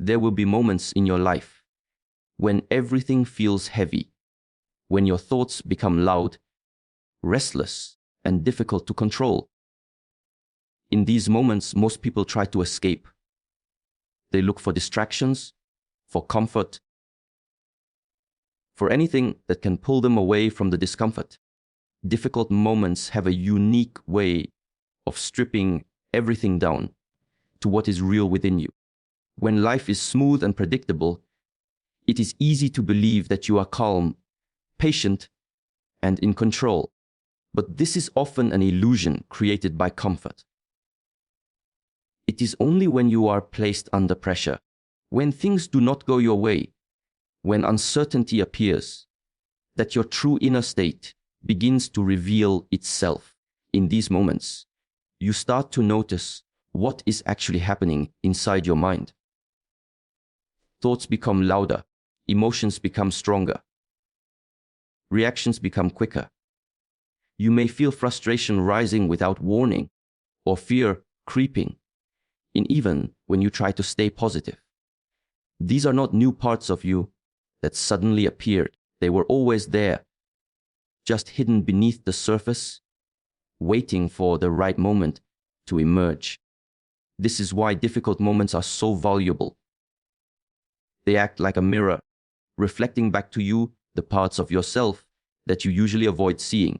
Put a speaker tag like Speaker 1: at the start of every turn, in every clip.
Speaker 1: There will be moments in your life when everything feels heavy, when your thoughts become loud, restless, and difficult to control. In these moments, most people try to escape. They look for distractions, for comfort, for anything that can pull them away from the discomfort. Difficult moments have a unique way of stripping everything down to what is real within you. When life is smooth and predictable, it is easy to believe that you are calm, patient, and in control. But this is often an illusion created by comfort. It is only when you are placed under pressure, when things do not go your way, when uncertainty appears, that your true inner state begins to reveal itself. In these moments, you start to notice what is actually happening inside your mind. Thoughts become louder, emotions become stronger, reactions become quicker. You may feel frustration rising without warning, or fear creeping, even when you try to stay positive. These are not new parts of you that suddenly appeared. They were always there, just hidden beneath the surface, waiting for the right moment to emerge. This is why difficult moments are so valuable. They act like a mirror, reflecting back to you the parts of yourself that you usually avoid seeing.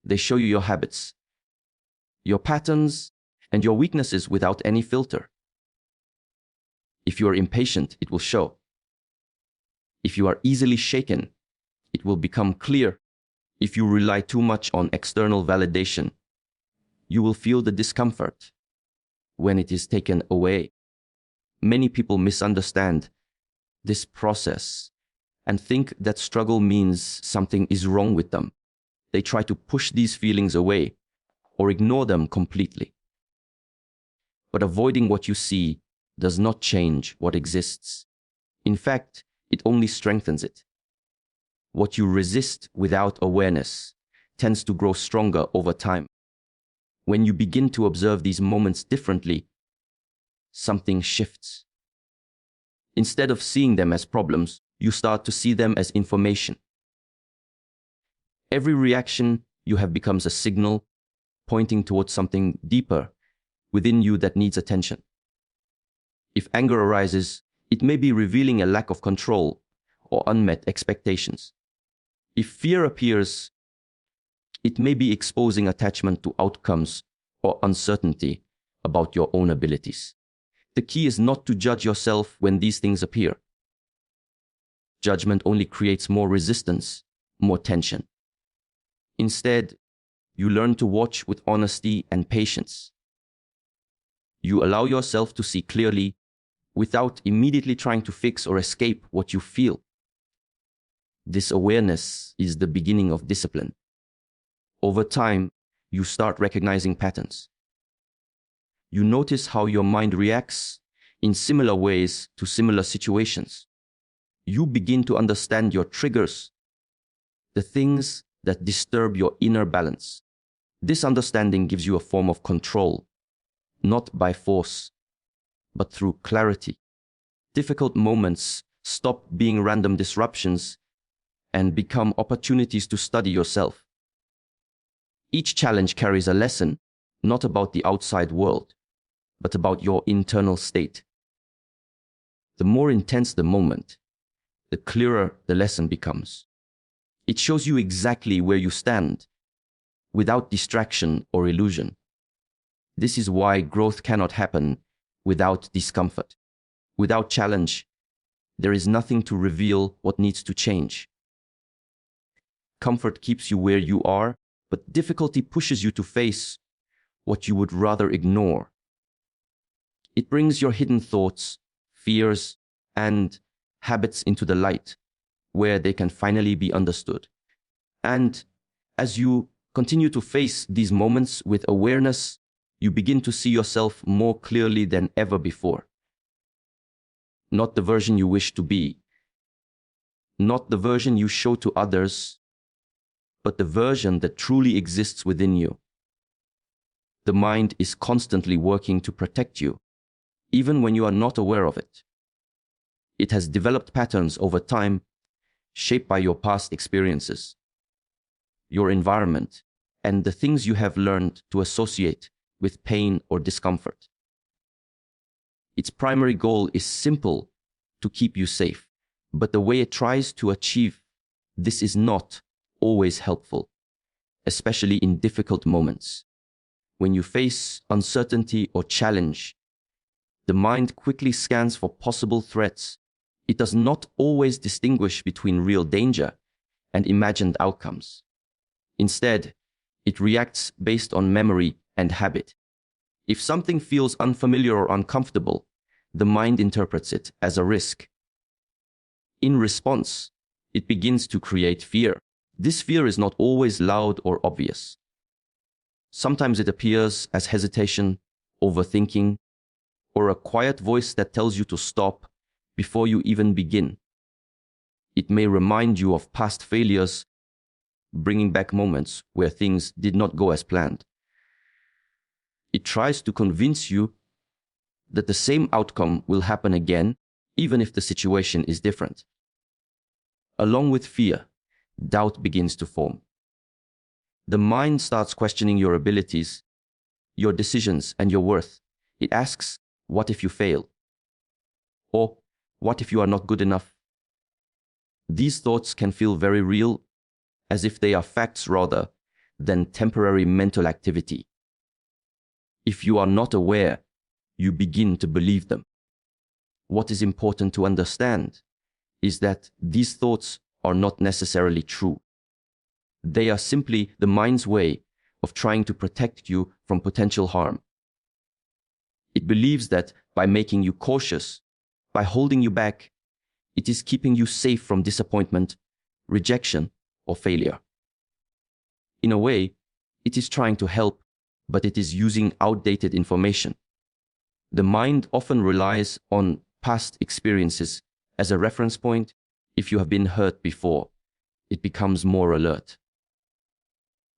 Speaker 1: They show you your habits, your patterns, and your weaknesses without any filter. If you are impatient, it will show. If you are easily shaken, it will become clear. If you rely too much on external validation, you will feel the discomfort when it is taken away. Many people misunderstand this process and think that struggle means something is wrong with them. They try to push these feelings away or ignore them completely. But avoiding what you see does not change what exists. In fact, it only strengthens it. What you resist without awareness tends to grow stronger over time. When you begin to observe these moments differently, something shifts. Instead of seeing them as problems, you start to see them as information. Every reaction you have becomes a signal pointing towards something deeper within you that needs attention. If anger arises, it may be revealing a lack of control or unmet expectations. If fear appears, it may be exposing attachment to outcomes or uncertainty about your own abilities. The key is not to judge yourself when these things appear. Judgment only creates more resistance, more tension. Instead, you learn to watch with honesty and patience. You allow yourself to see clearly without immediately trying to fix or escape what you feel. This awareness is the beginning of discipline. Over time, you start recognizing patterns. You notice how your mind reacts in similar ways to similar situations. You begin to understand your triggers, the things that disturb your inner balance. This understanding gives you a form of control, not by force, but through clarity. Difficult moments stop being random disruptions and become opportunities to study yourself. Each challenge carries a lesson, not about the outside world, but about your internal state. The more intense the moment, the clearer the lesson becomes. It shows you exactly where you stand, without distraction or illusion. This is why growth cannot happen without discomfort. Without challenge, there is nothing to reveal what needs to change. Comfort keeps you where you are, but difficulty pushes you to face what you would rather ignore. It brings your hidden thoughts, fears, and habits into the light, where they can finally be understood. And as you continue to face these moments with awareness, you begin to see yourself more clearly than ever before. Not the version you wish to be, not the version you show to others, but the version that truly exists within you. The mind is constantly working to protect you, even when you are not aware of it. It has developed patterns over time, shaped by your past experiences, your environment, and the things you have learned to associate with pain or discomfort. Its primary goal is simple: to keep you safe, but the way it tries to achieve this is not always helpful, especially in difficult moments. When you face uncertainty or challenge, the mind quickly scans for possible threats. It does not always distinguish between real danger and imagined outcomes. Instead, it reacts based on memory and habit. If something feels unfamiliar or uncomfortable, the mind interprets it as a risk. In response, it begins to create fear. This fear is not always loud or obvious. Sometimes it appears as hesitation, overthinking, or a quiet voice that tells you to stop before you even begin. It may remind you of past failures, bringing back moments where things did not go as planned. It tries to convince you that the same outcome will happen again, even if the situation is different. Along with fear, doubt begins to form. The mind starts questioning your abilities, your decisions, and your worth. It asks, what if you fail? Or, what if you are not good enough? These thoughts can feel very real, as if they are facts rather than temporary mental activity. If you are not aware, you begin to believe them. What is important to understand is that these thoughts are not necessarily true. They are simply the mind's way of trying to protect you from potential harm. It believes that by making you cautious, by holding you back, it is keeping you safe from disappointment, rejection, or failure. In a way, it is trying to help, but it is using outdated information. The mind often relies on past experiences as a reference point. If you have been hurt before, it becomes more alert.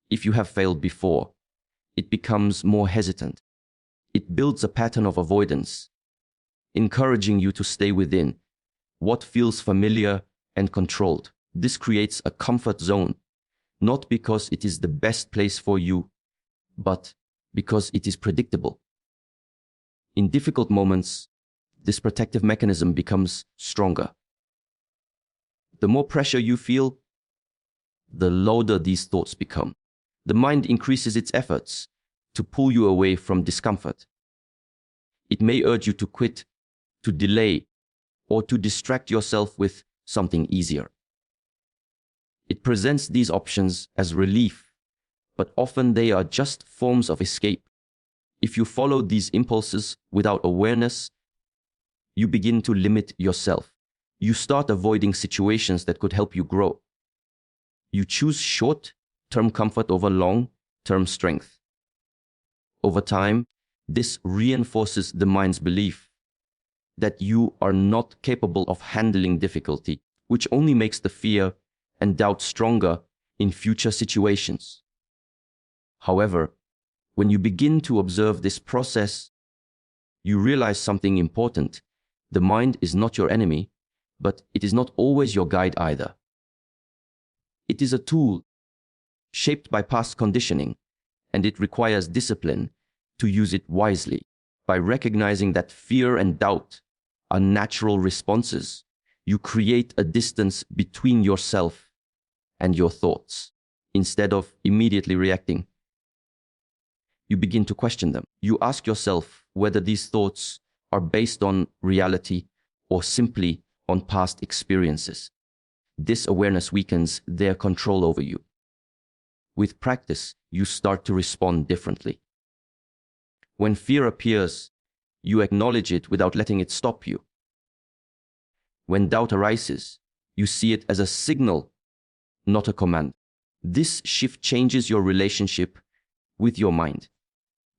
Speaker 1: If you have failed before, it becomes more hesitant. It builds a pattern of avoidance, encouraging you to stay within what feels familiar and controlled. This creates a comfort zone, not because it is the best place for you, but because it is predictable. In difficult moments, this protective mechanism becomes stronger. The more pressure you feel, the louder these thoughts become. The mind increases its efforts to pull you away from discomfort. It may urge you to quit, to delay, or to distract yourself with something easier. It presents these options as relief, but often they are just forms of escape. If you follow these impulses without awareness, you begin to limit yourself. You start avoiding situations that could help you grow. You choose short-term comfort over long-term strength. Over time, this reinforces the mind's belief that you are not capable of handling difficulty, which only makes the fear and doubt stronger in future situations. However, when you begin to observe this process, you realize something important. The mind is not your enemy, but it is not always your guide either. It is a tool shaped by past conditioning, and it requires discipline to use it wisely. By recognizing that fear and doubt are natural responses, you create a distance between yourself and your thoughts. Instead of immediately reacting, you begin to question them. You ask yourself whether these thoughts are based on reality or simply on past experiences. This awareness weakens their control over you. With practice, you start to respond differently. When fear appears, you acknowledge it without letting it stop you. When doubt arises, you see it as a signal, not a command. This shift changes your relationship with your mind.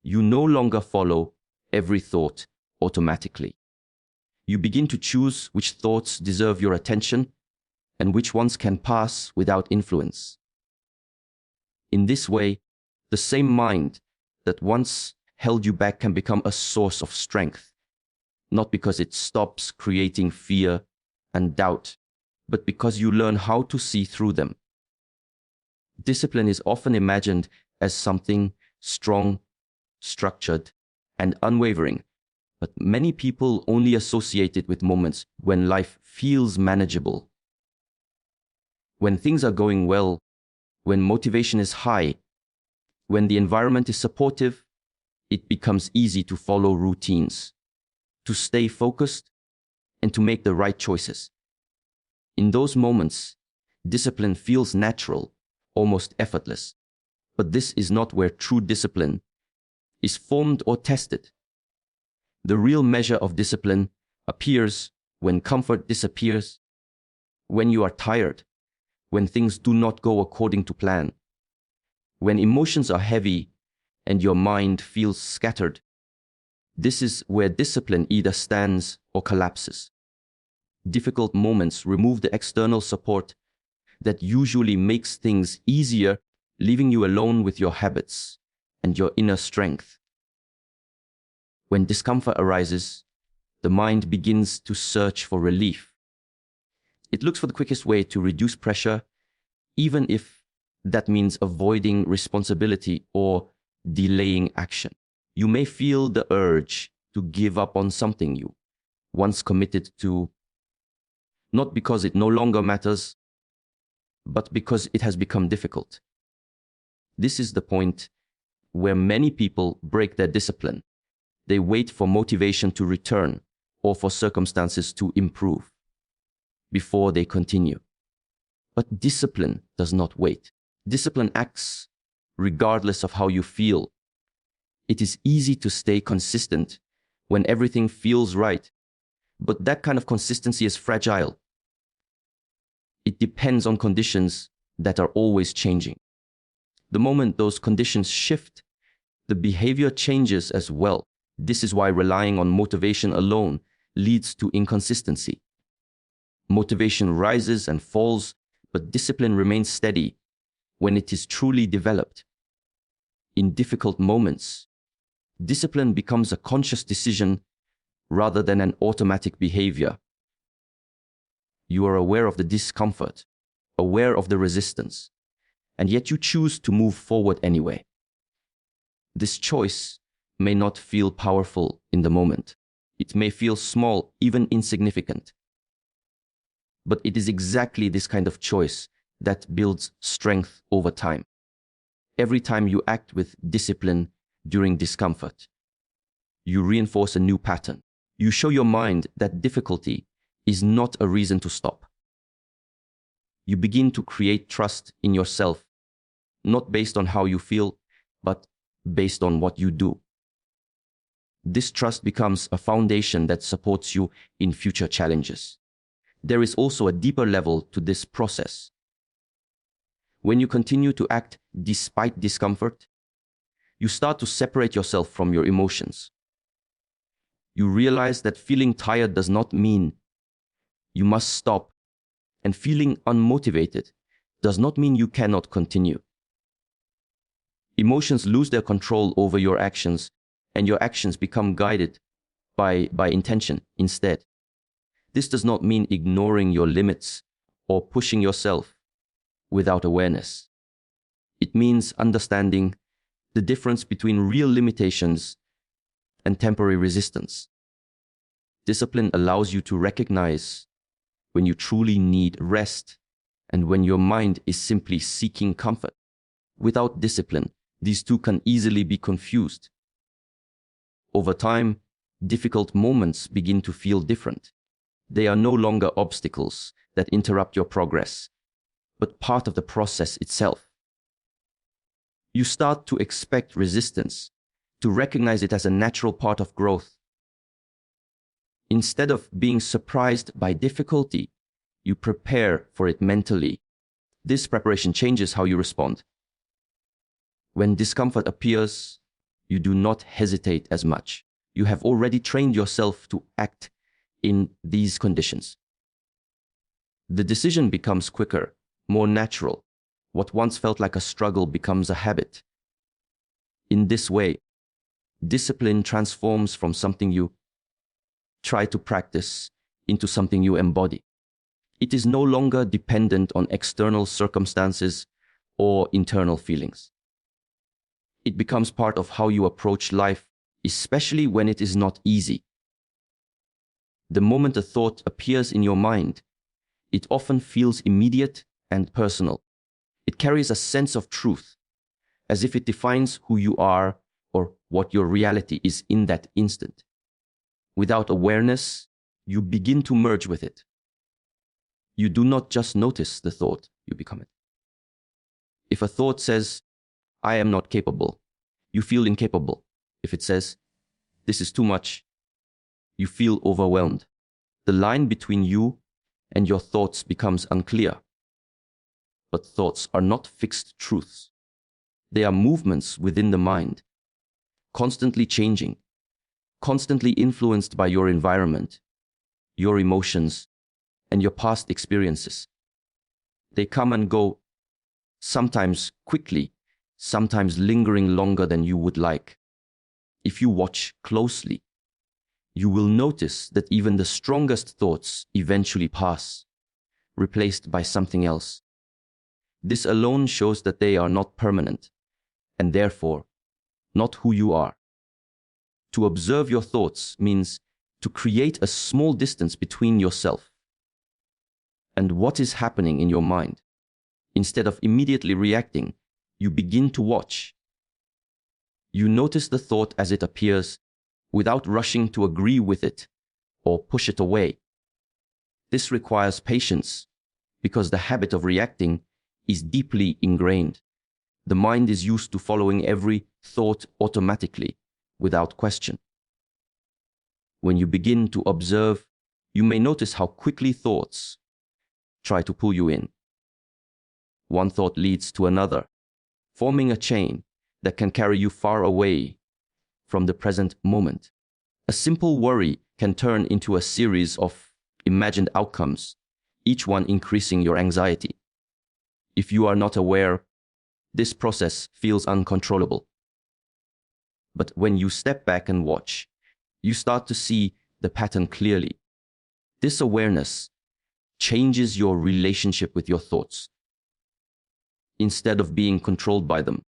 Speaker 1: You no longer follow every thought automatically. You begin to choose which thoughts deserve your attention and which ones can pass without influence. In this way, the same mind that once held you back can become a source of strength. not because it stops creating fear and doubt, but because you learn how to see through them. Discipline is often imagined as something strong, structured, and unwavering, but many people only associate it with moments when life feels manageable. When things are going well, when motivation is high, when the environment is supportive, it becomes easy to follow routines, to stay focused, and to make the right choices. In those moments, discipline feels natural, almost effortless. But this is not where true discipline is formed or tested. The real measure of discipline appears when comfort disappears, when you are tired, when things do not go according to plan, when emotions are heavy and your mind feels scattered. This is where discipline either stands or collapses. Difficult moments remove the external support that usually makes things easier, leaving you alone with your habits and your inner strength. When discomfort arises, the mind begins to search for relief. It looks for the quickest way to reduce pressure, even if that means avoiding responsibility or delaying action. You may feel the urge to give up on something you once committed to, not because it no longer matters, but because it has become difficult. This is the point where many people break their discipline. They wait for motivation to return or for circumstances to improve before they continue. But discipline does not wait. Discipline acts regardless of how you feel. It is easy to stay consistent when everything feels right, but that kind of consistency is fragile. It depends on conditions that are always changing. The moment those conditions shift, the behavior changes as well. This is why relying on motivation alone leads to inconsistency. Motivation rises and falls, but discipline remains steady when it is truly developed. In difficult moments, discipline becomes a conscious decision rather than an automatic behavior. You are aware of the discomfort, aware of the resistance, and yet you choose to move forward anyway. This choice may not feel powerful in the moment. It may feel small, even insignificant. But it is exactly this kind of choice that builds strength over time. Every time you act with discipline during discomfort, you reinforce a new pattern. You show your mind that difficulty is not a reason to stop. You begin to create trust in yourself, not based on how you feel, but based on what you do. This trust becomes a foundation that supports you in future challenges. There is also a deeper level to this process. When you continue to act despite discomfort, you start to separate yourself from your emotions. You realize that feeling tired does not mean you must stop, and feeling unmotivated does not mean you cannot continue. Emotions lose their control over your actions, and your actions become guided by intention instead. This does not mean ignoring your limits or pushing yourself without awareness. It means understanding the difference between real limitations and temporary resistance. Discipline allows you to recognize when you truly need rest and when your mind is simply seeking comfort. Without discipline, these two can easily be confused. Over time, difficult moments begin to feel different. They are no longer obstacles that interrupt your progress, but part of the process itself. You start to expect resistance, to recognize it as a natural part of growth. Instead of being surprised by difficulty, you prepare for it mentally. This preparation changes how you respond. When discomfort appears, you do not hesitate as much. You have already trained yourself to act in these conditions. The decision becomes quicker, more natural. What once felt like a struggle becomes a habit. In this way, discipline transforms from something you try to practice into something you embody. It is no longer dependent on external circumstances or internal feelings. It becomes part of how you approach life, especially when it is not easy. The moment a thought appears in your mind, it often feels immediate and personal. It carries a sense of truth, as if it defines who you are or what your reality is in that instant. Without awareness, you begin to merge with it. You do not just notice the thought, you become it. If a thought says, I am not capable, you feel incapable. If it says, this is too much, you feel overwhelmed. The line between you and your thoughts becomes unclear. But thoughts are not fixed truths. They are movements within the mind, constantly changing, constantly influenced by your environment, your emotions, and your past experiences. They come and go, sometimes quickly, sometimes lingering longer than you would like. If you watch closely, you will notice that even the strongest thoughts eventually pass, replaced by something else. This alone shows that they are not permanent, and therefore, not who you are. To observe your thoughts means to create a small distance between yourself and what is happening in your mind. Instead of immediately reacting, you begin to watch. You notice the thought as it appears without rushing to agree with it or push it away. This requires patience because the habit of reacting is deeply ingrained. The mind is used to following every thought automatically, without question. When you begin to observe, you may notice how quickly thoughts try to pull you in. One thought leads to another, forming a chain that can carry you far away from the present moment. A simple worry can turn into a series of imagined outcomes, each one increasing your anxiety. If you are not aware, this process feels uncontrollable. But when you step back and watch, you start to see the pattern clearly. This awareness changes your relationship with your thoughts. Instead of being controlled by them,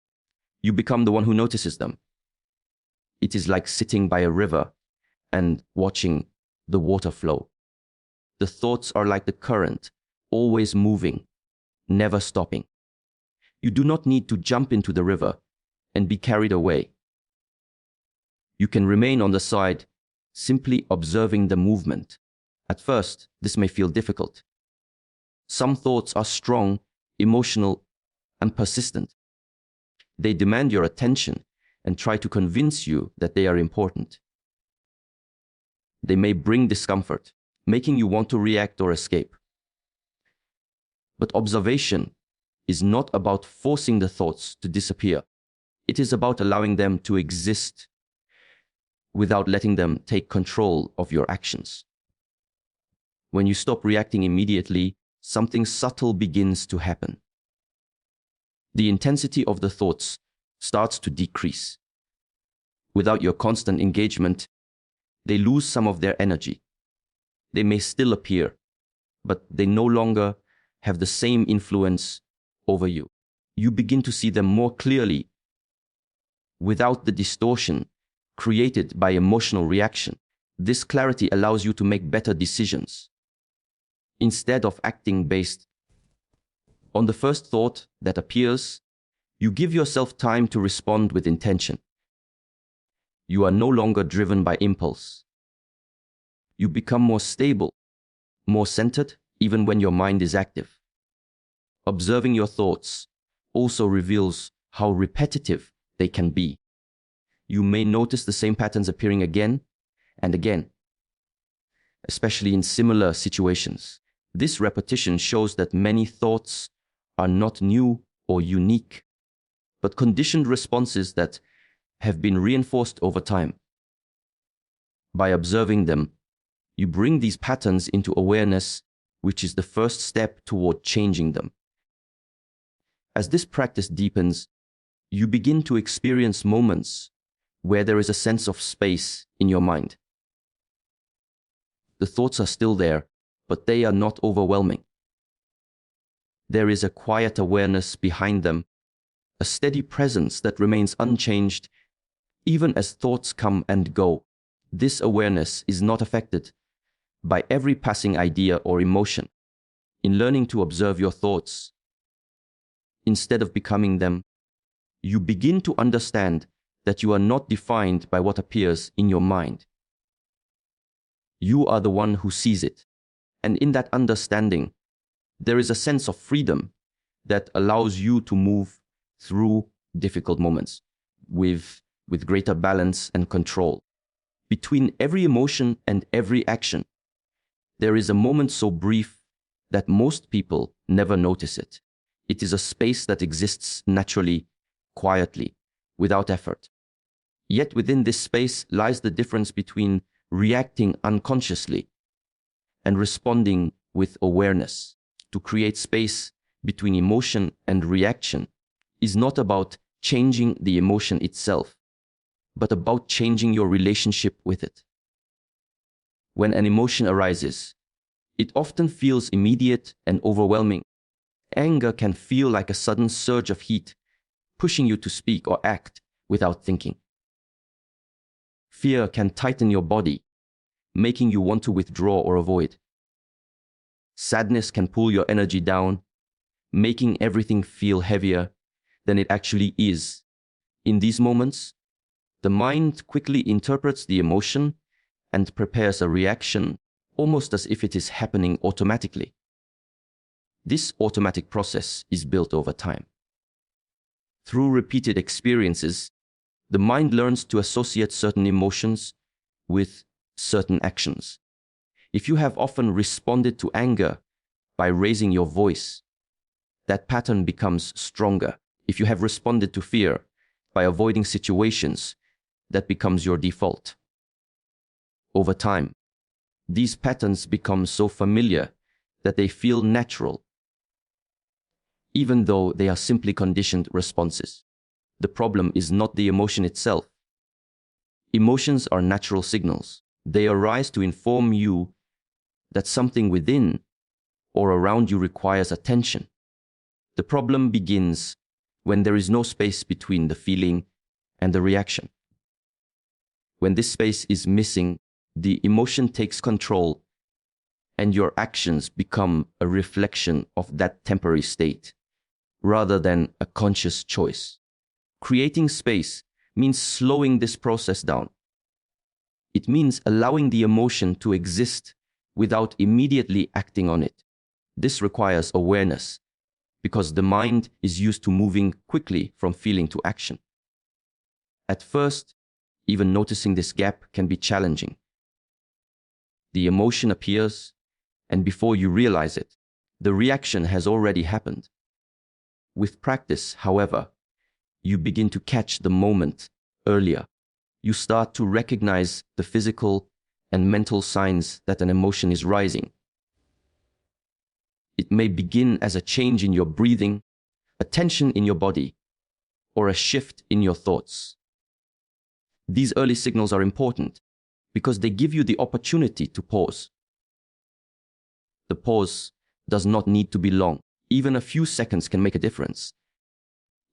Speaker 1: you become the one who notices them. It is like sitting by a river and watching the water flow. The thoughts are like the current, always moving, never stopping. You do not need to jump into the river and be carried away. You can remain on the side, simply observing the movement. At first, this may feel difficult. Some thoughts are strong, emotional, and persistent. They demand your attention and try to convince you that they are important. They may bring discomfort, making you want to react or escape. But observation is not about forcing the thoughts to disappear. It is about allowing them to exist without letting them take control of your actions. When you stop reacting immediately, something subtle begins to happen. The intensity of the thoughts starts to decrease. Without your constant engagement, they lose some of their energy. They may still appear, but they no longer have the same influence over you. You begin to see them more clearly without the distortion created by emotional reaction. This clarity allows you to make better decisions. Instead of acting based on the first thought that appears, you give yourself time to respond with intention. You are no longer driven by impulse. You become more stable, more centered, even when your mind is active. Observing your thoughts also reveals how repetitive they can be. You may notice the same patterns appearing again and again, especially in similar situations. This repetition shows that many thoughts are not new or unique, but conditioned responses that have been reinforced over time. By observing them, you bring these patterns into awareness, which is the first step toward changing them. As this practice deepens, you begin to experience moments where there is a sense of space in your mind. The thoughts are still there, but they are not overwhelming. There is a quiet awareness behind them, a steady presence that remains unchanged even as thoughts come and go. This awareness is not affected by every passing idea or emotion. In learning to observe your thoughts, instead of becoming them, you begin to understand that you are not defined by what appears in your mind. You are the one who sees it. And in that understanding, there is a sense of freedom that allows you to move through difficult moments with greater balance and control. Between every emotion and every action, there is a moment so brief that most people never notice it. It is a space that exists naturally, quietly, without effort. Yet within this space lies the difference between reacting unconsciously and responding with awareness. To create space between emotion and reaction is not about changing the emotion itself, but about changing your relationship with it. When an emotion arises, it often feels immediate and overwhelming. Anger can feel like a sudden surge of heat, pushing you to speak or act without thinking. Fear can tighten your body, making you want to withdraw or avoid. Sadness can pull your energy down, making everything feel heavier than it actually is. In these moments, the mind quickly interprets the emotion and prepares a reaction almost as if it is happening automatically. This automatic process is built over time. Through repeated experiences, the mind learns to associate certain emotions with certain actions. If you have often responded to anger by raising your voice, that pattern becomes stronger. If you have responded to fear by avoiding situations, that becomes your default. Over time, these patterns become so familiar that they feel natural, even though they are simply conditioned responses. The problem is not the emotion itself. Emotions are natural signals. They arise to inform you that something within or around you requires attention. The problem begins when there is no space between the feeling and the reaction. When this space is missing, the emotion takes control and your actions become a reflection of that temporary state rather than a conscious choice. Creating space means slowing this process down. It means allowing the emotion to exist without immediately acting on it. This requires awareness because the mind is used to moving quickly from feeling to action. At first, even noticing this gap can be challenging. The emotion appears, and before you realize it, the reaction has already happened. With practice, however, you begin to catch the moment earlier. You start to recognize the physical and mental signs that an emotion is rising. It may begin as a change in your breathing, a tension in your body, or a shift in your thoughts. These early signals are important because they give you the opportunity to pause. The pause does not need to be long. Even a few seconds can make a difference.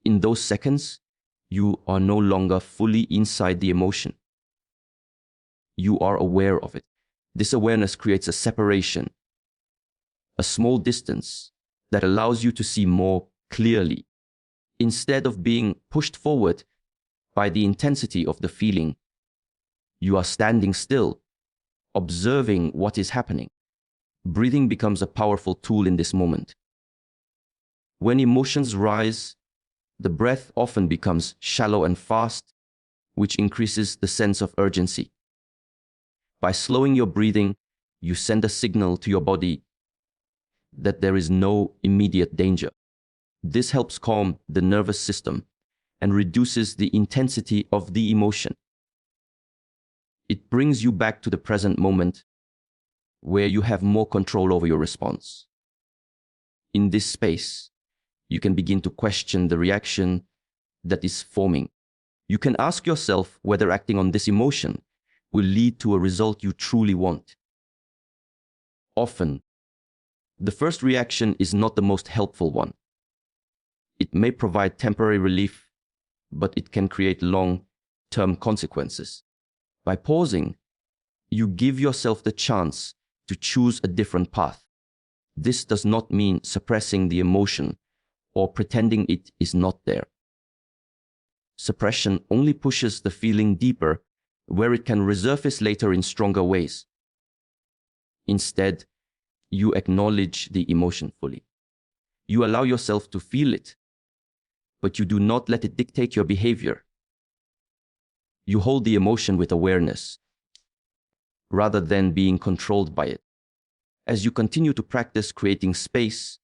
Speaker 1: In those seconds, you are no longer fully inside the emotion. You are aware of it. This awareness creates a separation, a small distance that allows you to see more clearly. Instead of being pushed forward by the intensity of the feeling, you are standing still, observing what is happening. Breathing becomes a powerful tool in this moment. When emotions rise, the breath often becomes shallow and fast, which increases the sense of urgency. By slowing your breathing, you send a signal to your body that there is no immediate danger. This helps calm the nervous system and reduces the intensity of the emotion. It brings you back to the present moment where you have more control over your response. In this space, you can begin to question the reaction that is forming. You can ask yourself whether acting on this emotion will lead to a result you truly want. Often, the first reaction is not the most helpful one. It may provide temporary relief, but it can create long-term consequences. By pausing, you give yourself the chance to choose a different path. This does not mean suppressing the emotion or pretending it is not there. Suppression only pushes the feeling deeper, where it can resurface later in stronger ways. Instead, you acknowledge the emotion fully. You allow yourself to feel it, but you do not let it dictate your behavior. You hold the emotion with awareness, rather than being controlled by it. As you continue to practice creating space,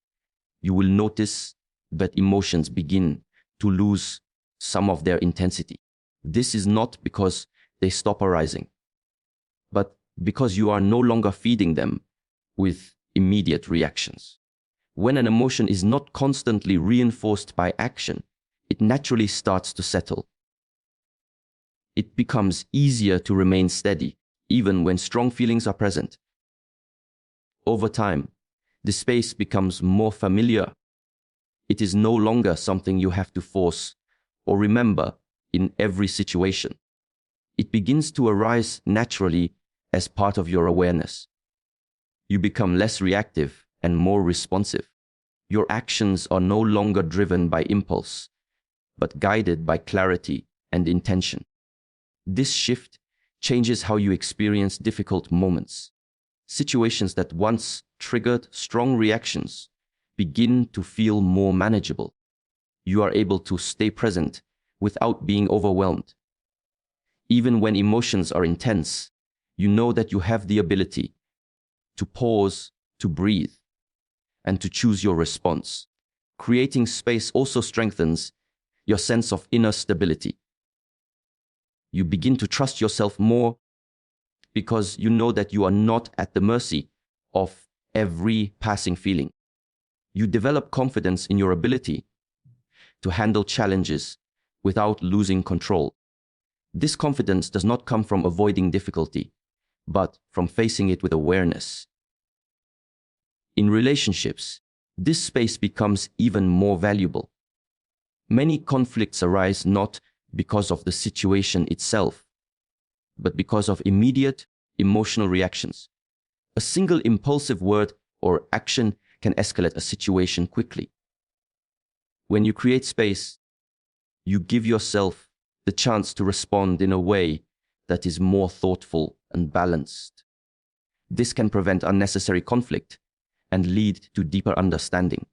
Speaker 1: you will notice that emotions begin to lose some of their intensity. This is not because they stop arising, but because you are no longer feeding them with immediate reactions. When an emotion is not constantly reinforced by action, it naturally starts to settle. It becomes easier to remain steady, even when strong feelings are present. Over time, the space becomes more familiar. It is no longer something you have to force or remember in every situation. It begins to arise naturally as part of your awareness. You become less reactive and more responsive. Your actions are no longer driven by impulse, but guided by clarity and intention. This shift changes how you experience difficult moments. Situations that once triggered strong reactions begin to feel more manageable. You are able to stay present without being overwhelmed. Even when emotions are intense, you know that you have the ability to pause, to breathe, and to choose your response. Creating space also strengthens your sense of inner stability. You begin to trust yourself more because you know that you are not at the mercy of every passing feeling. You develop confidence in your ability to handle challenges without losing control. This confidence does not come from avoiding difficulty, but from facing it with awareness. In relationships, this space becomes even more valuable. Many conflicts arise not because of the situation itself, but because of immediate emotional reactions. A single impulsive word or action can escalate a situation quickly. When you create space, you give yourself the chance to respond in a way that is more thoughtful and balanced. This can prevent unnecessary conflict and lead to deeper understanding.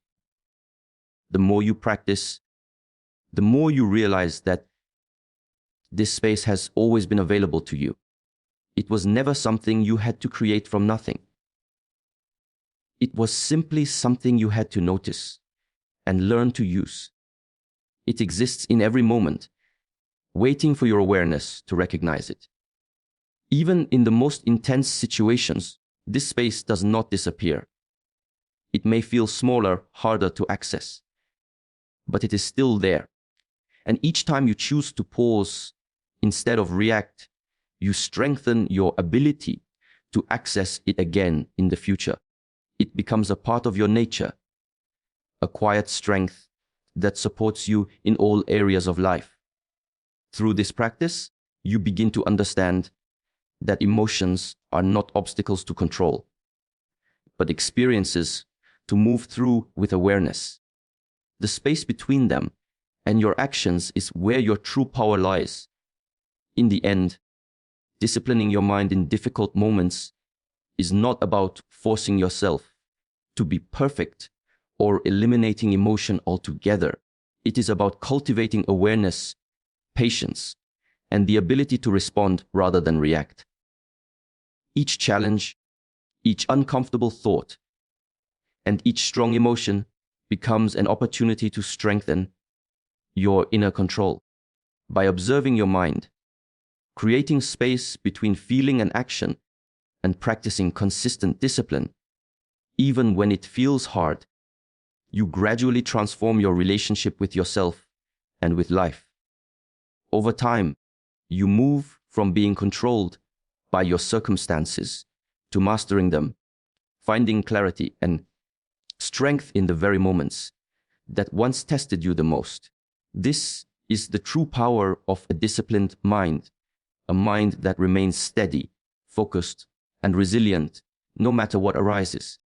Speaker 1: The more you practice, the more you realize that this space has always been available to you. It was never something you had to create from nothing. It was simply something you had to notice and learn to use. It exists in every moment, waiting for your awareness to recognize it. Even in the most intense situations, this space does not disappear. It may feel smaller, harder to access, but it is still there. And each time you choose to pause instead of react, you strengthen your ability to access it again in the future. It becomes a part of your nature, a quiet strength that supports you in all areas of life. Through this practice, you begin to understand that emotions are not obstacles to control, but experiences to move through with awareness. The space between them and your actions is where your true power lies. In the end, disciplining your mind in difficult moments is not about forcing yourself to be perfect or eliminating emotion altogether. It is about cultivating awareness, patience, and the ability to respond rather than react. Each challenge, each uncomfortable thought, and each strong emotion becomes an opportunity to strengthen your inner control. By observing your mind, creating space between feeling and action, and practicing consistent discipline, even when it feels hard, you gradually transform your relationship with yourself and with life. Over time, you move from being controlled by your circumstances to mastering them finding clarity and strength in the very moments that once tested you the most. This is the true power of a disciplined mind, a mind that remains steady, focused, and resilient no matter what arises.